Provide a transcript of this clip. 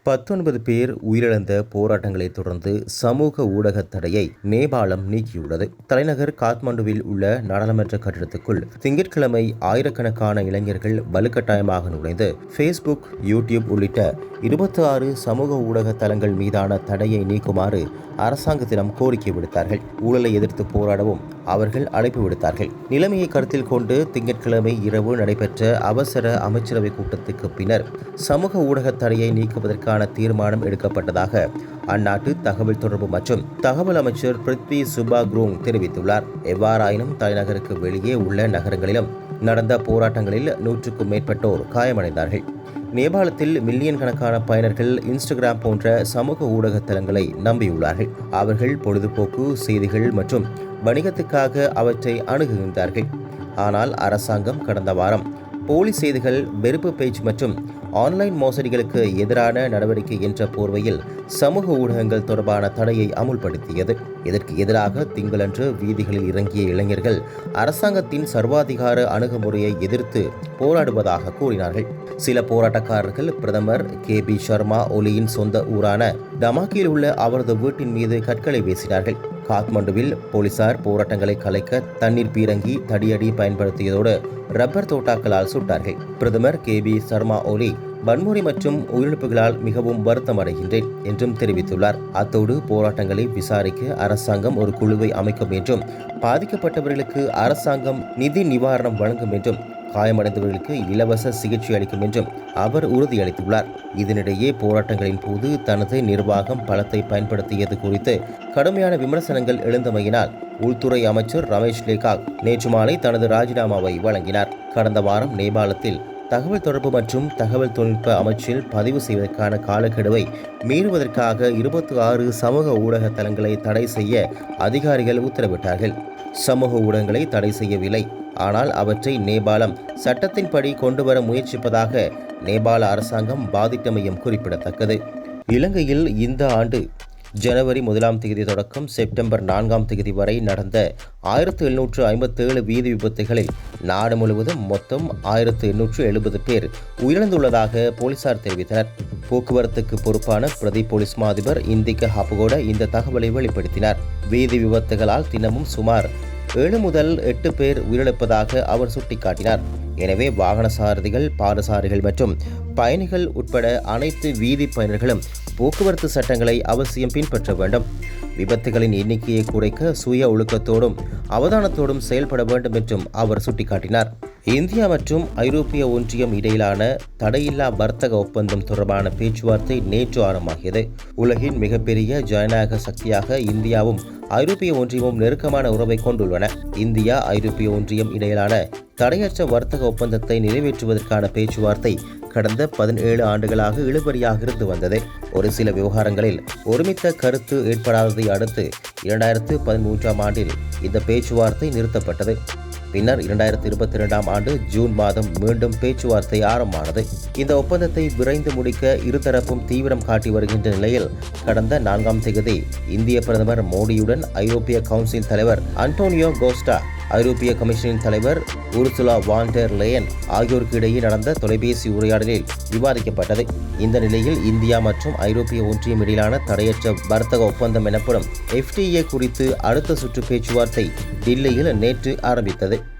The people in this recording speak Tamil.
19 பேர் உயிரிழந்த போராட்டங்களை தொடர்ந்து சமூக ஊடக தடையை நேபாளம் நீக்கியுள்ளது. தலைநகர் காத்மண்டுவில் உள்ள நாடாளுமன்ற கட்டிடத்துக்குள் திங்கட்கிழமை ஆயிரக்கணக்கான இளைஞர்கள் வலுக்கட்டாயமாக நுழைந்து ஃபேஸ்புக், யூடியூப் உள்ளிட்ட 26 சமூக ஊடக தளங்கள் மீதான தடையை நீக்குமாறு அரசாங்கத்திடம் கோரிக்கை விடுத்தார்கள். ஊழலை எதிர்த்து போராடவும் அவர்கள் அழைப்பு விடுத்தார்கள். நிலைமையை கருத்தில் கொண்டு திங்கட்கிழமை இரவு நடைபெற்ற அவசர அமைச்சரவை கூட்டத்துக்கு பின்னர் சமூக ஊடக தடையை நீக்குவதற்கான தீர்மானம் எடுக்கப்பட்டதாக அந்நாட்டு தகவல் தொடர்பு மற்றும் தகவல் அமைச்சர் பிரித்வி சுபாக்ரோங் தெரிவித்துள்ளார். எவ்வாறாயினும் தலைநகருக்கு வெளியே உள்ள நகரங்களிலும் நடந்த போராட்டங்களில் 100க்கும் மேற்பட்டோர் காயமடைந்தார்கள். நேபாளத்தில் மில்லியன் கணக்கான பயனர்கள் இன்ஸ்டாகிராம் போன்ற சமூக ஊடக தளங்களை நம்பியுள்ளார்கள். அவர்கள் பொழுதுபோக்கு, செய்திகள் மற்றும் வணிகத்துக்காக அவற்றை அணுகுகின்றார்கள். ஆனால் அரசாங்கம் கடந்த வாரம் போலி செய்திகள், வெறுப்பு பேச்சு மற்றும் ஆன்லைன் மோசடிகளுக்கு எதிரான நடவடிக்கை என்ற போர்வையில் சமூக ஊடகங்கள் தொடர்பான தடையை அமுல்படுத்தியது. இதற்கு எதிராக திங்களன்று வீதிகளில் இறங்கிய இளைஞர்கள் அரசாங்கத்தின் சர்வாதிகார அணுகுமுறையை எதிர்த்து போராடுவதாக கூறினார்கள். சில போராட்டக்காரர்கள் பிரதமர் KB சர்மா ஒலியின் சொந்த ஊரான டமாக்கியில் உள்ள அவரது வீட்டின் மீது கற்களை வீசினார்கள். காத்மண்டுவில் போலீசார் போராட்டங்களை கலைக்க தண்ணீர் பீரங்கி, தடியடி பயன்படுத்தியதோடு ரப்பர் தோட்டாக்களால் சுட்டார்கள். பிரதமர் KB சர்மா ஒலி வன்முறை மற்றும் உயிரிழப்புகளால் மிகவும் வருத்தம் அடைகின்றேன் என்றும் தெரிவித்துள்ளார். அத்தோடு போராட்டங்களை விசாரிக்க அரசாங்கம் ஒரு குழுவை அமைக்கும் என்றும், பாதிக்கப்பட்டவர்களுக்கு அரசாங்கம் நிதி நிவாரணம் வழங்கும் என்றும், காயமடைந்தவர்களுக்கு இலவச சிகிச்சை அளிக்கும் என்றும் அவர் உறுதியளித்துள்ளார். இதனிடையே போராட்டங்களின் போது தனது நிர்வாகம் பலத்தை பயன்படுத்தியது குறித்து கடுமையான விமர்சனங்கள் எழுந்தமையினால் உள்துறை அமைச்சர் ரமேஷ் லேகாக் நேற்று மாலை தனது ராஜினாமாவை வழங்கினார். கடந்த வாரம் நேபாளத்தில் தகவல் தொடர்பு மற்றும் தகவல் தொழில்நுட்ப அமைச்சில் பதிவு செய்வதற்கான காலக்கெடுவை மீறுவதற்காக 26 சமூக ஊடக தளங்களை தடை செய்ய அதிகாரிகள் உத்தரவிட்டார்கள். சமூக ஊடகங்களை தடை செய்யவில்லை, ஆனால் அவற்றை நேபாளம் சட்டத்தின்படி கொண்டுவர முயற்சிப்பதாக நேபாள அரசாங்கம் வாதிட்டமையும் குறிப்பிடத்தக்கது. இலங்கையில் இந்த ஆண்டு ஜனவரி 1ஆம் தேதி தொடக்கம் செப்டம்பர் 4ஆம் தேதி வரை நடந்த 1757 வீதி விபத்துகளில் நாடு முழுவதும் மொத்தம் 1870 பேர் உயிரிழந்துள்ளதாக போலீசார் தெரிவித்தனர். போக்குவரத்துக்கு பொறுப்பான பிரதி போலீஸ் மா அதிபர் இந்திக ஹபுகோட இந்த தகவலை வெளிப்படுத்தினார். வீதி விபத்துகளால் தினமும் சுமார் 7 முதல் 8 பேர் உயிரிழப்பதாக அவர் சுட்டிக்காட்டினார். எனவே வாகன சாரதிகள், பாதசாரிகள் மற்றும் பயணிகள் உட்பட அனைத்து வீதி பயனர்களும் போக்குவரத்து சட்டங்களை அவசியம் பின்பற்ற வேண்டும். விபத்துகளின் எண்ணிக்கையை குறைக்க சுய ஒழுக்கத்தோடும் அவதானத்தோடும் செயல்பட வேண்டும் என்றும் அவர் சுட்டிக்காட்டினார். இந்தியா மற்றும் ஐரோப்பிய ஒன்றியம் இடையிலான தடையில்லா வர்த்தக ஒப்பந்தம் தொடர்பான பேச்சுவார்த்தை நேற்று ஆரம்பமாகியது. உலகின் மிகப்பெரிய ஜனநாயக சக்தியாக இந்தியாவும் ஐரோப்பிய ஒன்றியமும் நெருக்கமான உறவை கொண்டுள்ளன. இந்தியா, ஐரோப்பிய ஒன்றியம் இடையிலான தடையற்ற வர்த்தக ஒப்பந்தத்தை நிறைவேற்றுவதற்கான பேச்சுவார்த்தை கடந்த 17 ஆண்டுகளாக இழுபறியாக இருந்து வந்தது. ஒரு சில விவகாரங்களில் ஒருமித்த கருத்து ஏற்படாததை அடுத்து 2013ஆம் ஆண்டில் இந்த பேச்சுவார்த்தை நிறுத்தப்பட்டது. பின்னர் 2022ஆம் ஆண்டு ஜூன் மாதம் மீண்டும் பேச்சுவார்த்தை ஆரம்பமானது. இந்த ஒப்பந்தத்தை விரைந்து முடிக்க இருதரப்பும் தீவிரம் காட்டி வருகின்ற நிலையில் கடந்த 4ஆம் தேதி இந்திய பிரதமர் மோடியுடன் ஐரோப்பிய கவுன்சில் தலைவர் அன்டோனியோ கோஸ்டா, ஐரோப்பிய கமிஷனின் தலைவர் உர்சுலா வான் டெர் லேயன் ஆகியோருக்கு இடையே நடந்த தொலைபேசி உரையாடலில் விவாதிக்கப்பட்டது. இந்த நிலையில் இந்தியா மற்றும் ஐரோப்பிய ஒன்றியம் இடையிலான தடையற்ற வர்த்தக ஒப்பந்தம் எனப்படும் FTA குறித்து அடுத்த சுற்று பேச்சுவார்த்தை டில்லியில் நேற்று ஆரம்பித்தது.